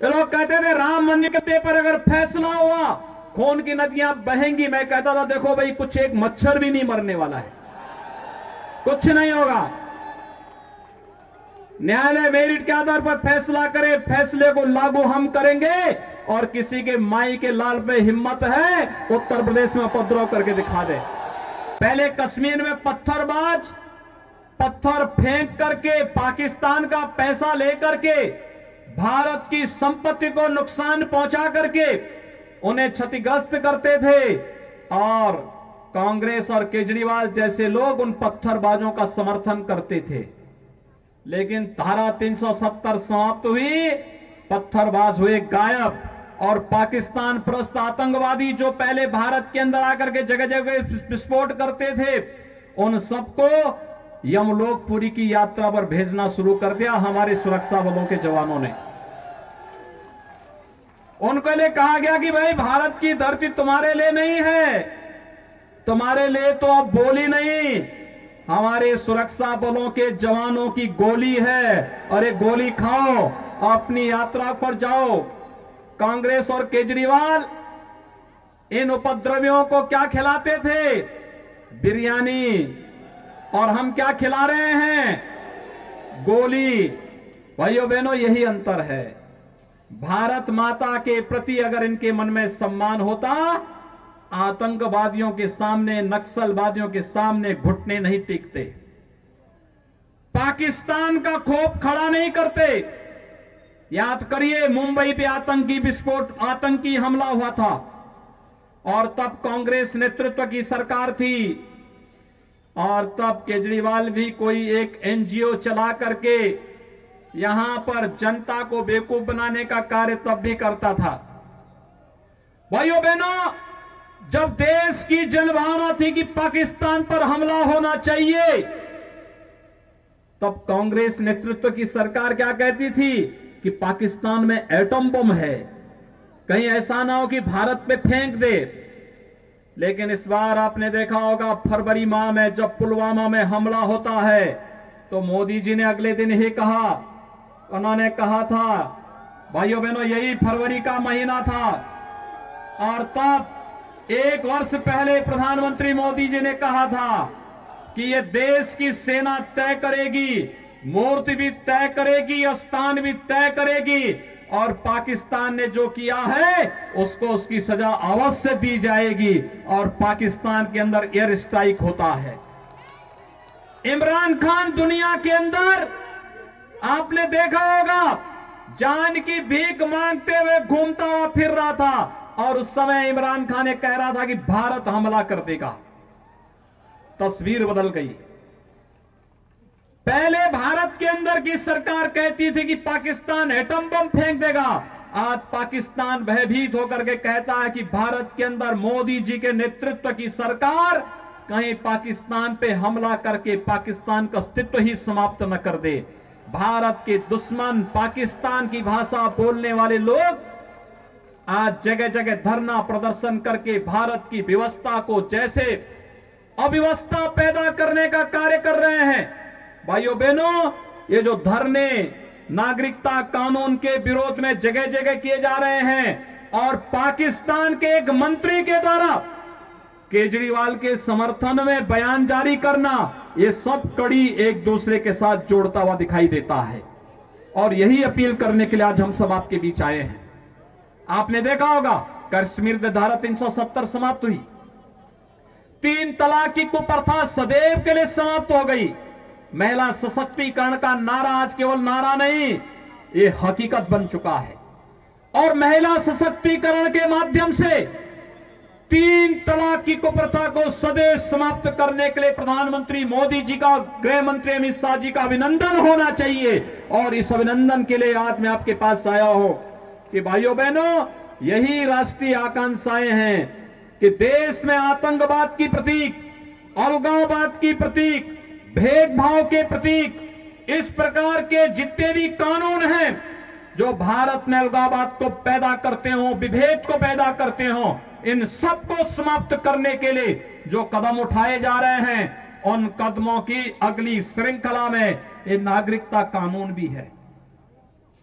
ये लोग कहते थे राम मंदिर के पर अगर फैसला हुआ खून की नदियां बहेंगी। मैं कहता था देखो भाई, कुछ एक मच्छर भी नहीं मरने वाला है, कुछ नहीं होगा। न्यायालय मेरिट के आधार पर फैसला करे, फैसले को लागू हम करेंगे। और किसी के माई के लाल पे हिम्मत है उत्तर प्रदेश में उपद्रव करके दिखा दे। पहले कश्मीर में पत्थरबाज पत्थर फेंक करके पाकिस्तान का पैसा लेकर के भारत की संपत्ति को नुकसान पहुंचा करके उन्हें क्षतिग्रस्त करते थे। और कांग्रेस और केजरीवाल जैसे लोग उन पत्थरबाजों का समर्थन करते थे। लेकिन धारा 370 समाप्त हुई, पत्थरबाज हुए गायब। और पाकिस्तान परस्त आतंकवादी जो पहले भारत के अंदर आकर के जगह जगह विस्फोट करते थे, उन सबको यमलोकपुरी की यात्रा पर भेजना शुरू कर दिया हमारे सुरक्षा बलों के जवानों ने। उनके लिए कहा गया कि भाई भारत की धरती तुम्हारे लिए नहीं है, तुम्हारे लिए तो अब बोली नहीं, हमारे सुरक्षा बलों के जवानों की गोली है और ये गोली खाओ, अपनी यात्रा पर जाओ। कांग्रेस और केजरीवाल इन उपद्रवियों को क्या खिलाते थे? बिरयानी। और हम क्या खिला रहे हैं? गोली। भाइयों बहनों, यही अंतर है। भारत माता के प्रति अगर इनके मन में सम्मान होता, आतंकवादियों के सामने, नक्सलवादियों के सामने घुटने नहीं टेकते, पाकिस्तान का खौफ खड़ा नहीं करते। याद करिए, मुंबई पे आतंकी विस्फोट, आतंकी हमला हुआ था और तब कांग्रेस नेतृत्व की सरकार थी और तब केजरीवाल भी कोई एक एनजीओ चला करके यहां पर जनता को बेवकूफ बनाने का कार्य तब भी करता था। भाइयों बहनों, जब देश की जनभावना थी कि पाकिस्तान पर हमला होना चाहिए, तब कांग्रेस नेतृत्व की सरकार क्या कहती थी कि पाकिस्तान में एटम बम है, कहीं ऐसा ना हो कि भारत पे फेंक दे। लेकिन इस बार आपने देखा होगा, फरवरी माह में जब पुलवामा में हमला होता है तो मोदी जी ने अगले दिन ही कहा, उन्होंने कहा था, भाइयों बहनों, यही फरवरी का महीना था और तब 1 वर्ष पहले प्रधानमंत्री मोदी जी ने कहा था कि यह देश की सेना तय करेगी, मूर्ति भी तय करेगी, स्थान भी तय करेगी और पाकिस्तान ने जो किया है उसको उसकी सजा अवश्य दी जाएगी। और पाकिस्तान के अंदर एयर स्ट्राइक होता है। इमरान खान दुनिया के अंदर आपने देखा होगा, जान की भीख मांगते हुए घूमता हुआ फिर रहा था और उस समय इमरान खान ने कह रहा था कि भारत हमला कर देगा। तस्वीर बदल गई। पहले भारत के अंदर की सरकार कहती थी कि पाकिस्तान एटम बम फेंक देगा, आज पाकिस्तान भयभीत होकर के कहता है कि भारत के अंदर मोदी जी के नेतृत्व की सरकार कहीं पाकिस्तान पे हमला करके पाकिस्तान का अस्तित्व ही समाप्त न कर दे। भारत के दुश्मन, पाकिस्तान की भाषा बोलने वाले लोग आज जगह जगह धरना प्रदर्शन करके भारत की व्यवस्था को जैसे अव्यवस्था पैदा करने का कार्य कर रहे हैं। भाइयों बहनों, ये जो धरने नागरिकता कानून के विरोध में जगह जगह किए जा रहे हैं और पाकिस्तान के एक मंत्री के द्वारा केजरीवाल के समर्थन में बयान जारी करना, ये सब कड़ी एक दूसरे के साथ जोड़ता हुआ दिखाई देता है। और यही अपील करने के लिए आज हम सब आपके बीच आए हैं। आपने देखा होगा, कश्मीर में धारा 370 समाप्त हुई, 3 तलाक की कुप्रथा सदैव के लिए समाप्त हो गई। महिला सशक्तिकरण का नारा आज केवल नारा नहीं, ये हकीकत बन चुका है। और महिला सशक्तिकरण के माध्यम से 3 तलाक की कुप्रथा को सदैव समाप्त करने के लिए प्रधानमंत्री मोदी जी का, गृह मंत्री अमित शाह जी का अभिनंदन होना चाहिए। और इस अभिनंदन के लिए आज मैं आपके पास आया हूं कि भाइयों बहनों, यही राष्ट्रीय आकांक्षाएं हैं कि देश में आतंकवाद की प्रतीक, अलगाववाद की प्रतीक, भेदभाव के प्रतीक, इस प्रकार के जितने भी कानून हैं जो भारत में अलगाववाद को पैदा करते हो, विभेद को पैदा करते हो, इन सबको समाप्त करने के लिए जो कदम उठाए जा रहे हैं, उन कदमों की अगली श्रृंखला में ये नागरिकता कानून भी है।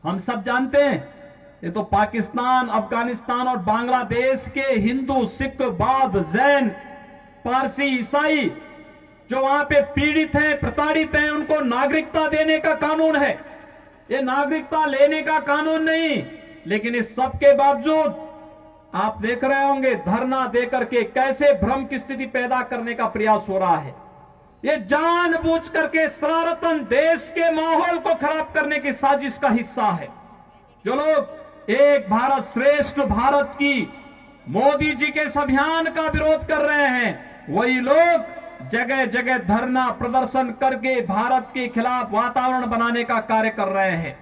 हम सब जानते हैं ये तो पाकिस्तान, अफगानिस्तान और बांग्लादेश के हिंदू, सिख, बौद्ध, जैन, पारसी, ईसाई जो वहां पे पीड़ित हैं, प्रताड़ित हैं, उनको नागरिकता देने का कानून है। ये नागरिकता लेने का कानून नहीं। लेकिन इस सब के बावजूद आप देख रहे होंगे धरना देकर के कैसे भ्रम की स्थिति पैदा करने का प्रयास हो रहा है। ये जानबूझ करके शरारतन देश के माहौल को खराब करने की साजिश का हिस्सा है। जो लोग एक भारत श्रेष्ठ भारत की मोदी जी के इस अभियान का विरोध कर रहे हैं, वही लोग जगह जगह धरना प्रदर्शन करके भारत के खिलाफ वातावरण बनाने का कार्य कर रहे हैं।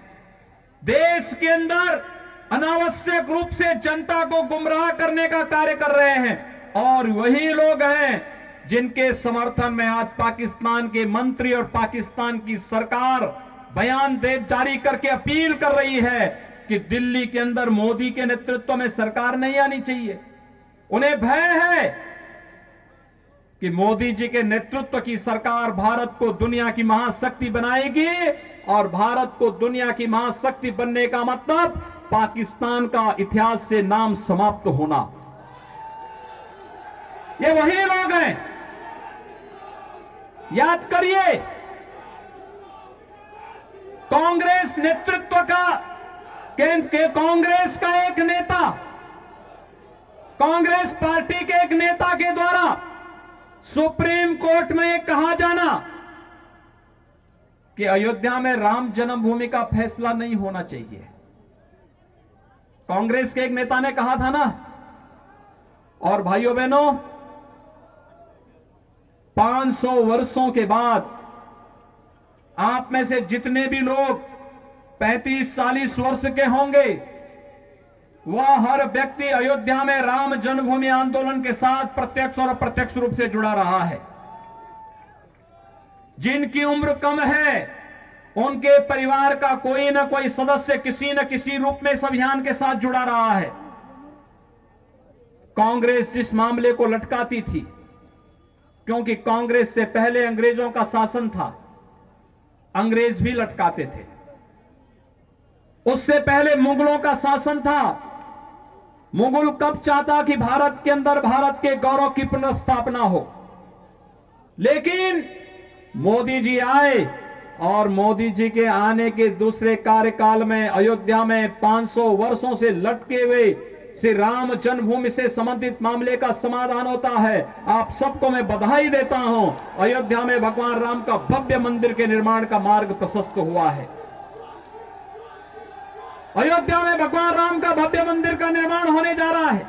देश के अंदर अनावश्यक रूप से जनता को गुमराह करने का कार्य कर रहे हैं। और वही लोग हैं जिनके समर्थन में आज पाकिस्तान के मंत्री और पाकिस्तान की सरकार बयान जारी करके अपील कर रही है कि दिल्ली के अंदर मोदी के नेतृत्व में सरकार नहीं आनी चाहिए। उन्हें भय है कि मोदी जी के नेतृत्व की सरकार भारत को दुनिया की महाशक्ति बनाएगी और भारत को दुनिया की महाशक्ति बनने का मतलब पाकिस्तान का इतिहास से नाम समाप्त होना। ये वही लोग हैं, याद करिए, कांग्रेस नेतृत्व का कांग्रेस का एक नेता, कांग्रेस पार्टी के एक नेता के द्वारा सुप्रीम कोर्ट में यह कहा जाना कि अयोध्या में राम जन्मभूमि का फैसला नहीं होना चाहिए। कांग्रेस के एक नेता ने कहा था ना। और भाइयों बहनों, 500 वर्षों के बाद आप में से जितने भी लोग 35-40 वर्ष के होंगे, वह हर व्यक्ति अयोध्या में राम जन्मभूमि आंदोलन के साथ प्रत्यक्ष और अप्रत्यक्ष रूप से जुड़ा रहा है। जिनकी उम्र कम है, उनके परिवार का कोई ना कोई सदस्य किसी न किसी रूप में इस अभियान के साथ जुड़ा रहा है। कांग्रेस जिस मामले को लटकाती थी, क्योंकि कांग्रेस से पहले अंग्रेजों का शासन था, अंग्रेज भी लटकाते थे। उससे पहले मुगलों का शासन था। मुगल कब चाहता कि भारत के अंदर भारत के गौरव की पुनर्स्थापना हो। लेकिन मोदी जी आए और मोदी जी के आने के दूसरे कार्यकाल में अयोध्या में 500 वर्षों से लटके हुए श्री राम जन्मभूमि से संबंधित मामले का समाधान होता है। आप सबको मैं बधाई देता हूं। अयोध्या में भगवान राम का भव्य मंदिर के निर्माण का मार्ग प्रशस्त हुआ है। अयोध्या में भगवान राम का भव्य मंदिर का निर्माण होने जा रहा है।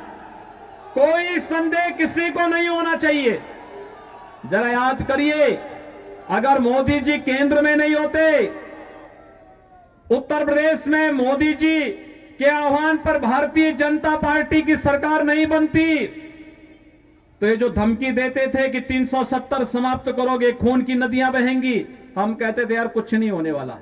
कोई संदेह किसी को नहीं होना चाहिए। जरा याद करिए, अगर मोदी जी केंद्र में नहीं होते, उत्तर प्रदेश में मोदी जी के आह्वान पर भारतीय जनता पार्टी की सरकार नहीं बनती, तो ये जो धमकी देते थे कि 370 समाप्त करोगे, खून की नदियां बहेंगी, हम कहते थे यार कुछ नहीं होने वाला।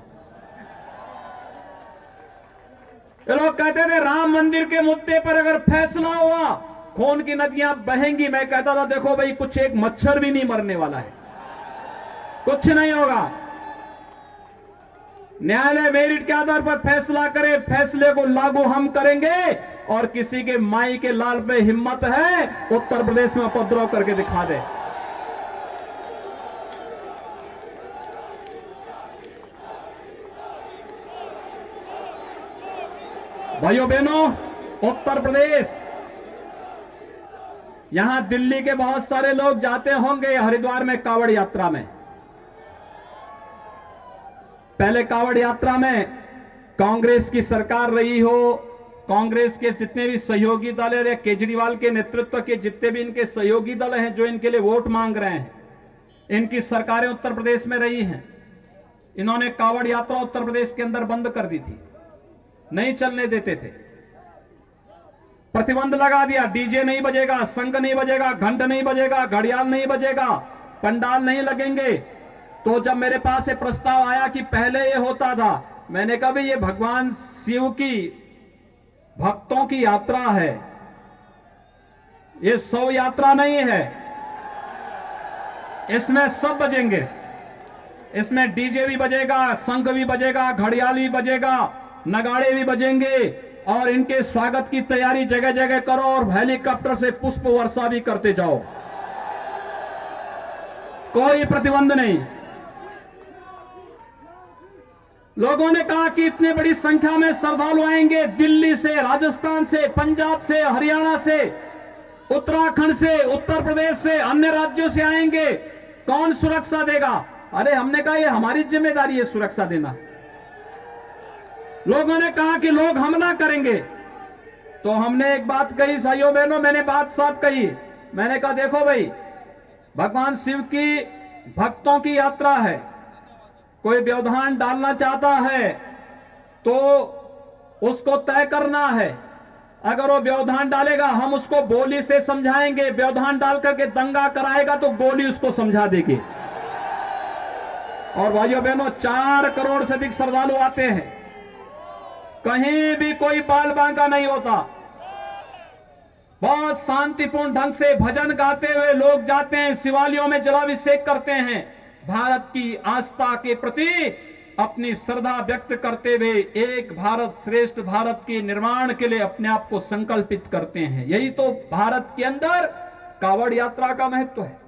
ये लोग कहते थे राम मंदिर के मुद्दे पर अगर फैसला हुआ खून की नदियां बहेंगी। मैं कहता था देखो भाई, कुछ एक मच्छर भी नहीं मरने वाला है, कुछ नहीं होगा। न्यायालय मेरिट के आधार पर फैसला करे, फैसले को लागू हम करेंगे। और किसी के माई के लाल पे हिम्मत है उत्तर प्रदेश में उपद्रव करके दिखा दे। भाइयों बहनों, उत्तर प्रदेश, यहां दिल्ली के बहुत सारे लोग जाते होंगे हरिद्वार में कांवड़ यात्रा में। पहले कांवड़ यात्रा में कांग्रेस की सरकार रही हो, कांग्रेस के जितने भी सहयोगी दल है, केजरीवाल के नेतृत्व के जितने भी इनके सहयोगी दल हैं जो इनके लिए वोट मांग रहे हैं, इनकी सरकारें उत्तर प्रदेश में रही हैं। इन्होंने कांवड़ यात्रा उत्तर प्रदेश के अंदर बंद कर दी थी, नहीं चलने देते थे, प्रतिबंध लगा दिया। डीजे नहीं बजेगा, शंख नहीं बजेगा, घंट नहीं बजेगा, घड़ियाल नहीं बजेगा, पंडाल नहीं लगेंगे। तो जब मेरे पास ये प्रस्ताव आया कि पहले ये होता था, मैंने कहा भाई ये भगवान शिव की भक्तों की यात्रा है, ये शव यात्रा नहीं है। इसमें सब बजेंगे, इसमें डीजे भी बजेगा, शंख भी बजेगा, घड़ियाल भी बजेगा, नगाड़े भी बजेंगे और इनके स्वागत की तैयारी जगह जगह करो और हेलीकॉप्टर से पुष्प वर्षा भी करते जाओ, कोई प्रतिबंध नहीं। लोगों ने कहा कि इतनी बड़ी संख्या में श्रद्धालु आएंगे, दिल्ली से, राजस्थान से, पंजाब से, हरियाणा से, उत्तराखंड से, उत्तर प्रदेश से, अन्य राज्यों से आएंगे, कौन सुरक्षा देगा? अरे हमने कहा ये हमारी जिम्मेदारी है सुरक्षा देना। लोगों ने कहा कि लोग हमला करेंगे, तो हमने एक बात कही, भाइयों बहनों, मैंने बात साफ कही। मैंने कहा देखो भाई, भगवान शिव की भक्तों की यात्रा है, कोई व्यवधान डालना चाहता है तो उसको तय करना है। अगर वो व्यवधान डालेगा हम उसको गोली से समझाएंगे, व्यवधान डाल करके दंगा कराएगा तो गोली उसको समझा देगी। और भाइयों बहनों, 4 करोड़ से अधिक श्रद्धालु आते हैं, कहीं भी कोई बाल बांका नहीं होता। बहुत शांतिपूर्ण ढंग से भजन गाते हुए लोग जाते हैं, शिवालयों में जलाभिषेक करते हैं, भारत की आस्था के प्रति अपनी श्रद्धा व्यक्त करते हुए एक भारत श्रेष्ठ भारत के निर्माण के लिए अपने आप को संकल्पित करते हैं। यही तो भारत के अंदर कावड़ यात्रा का महत्व है।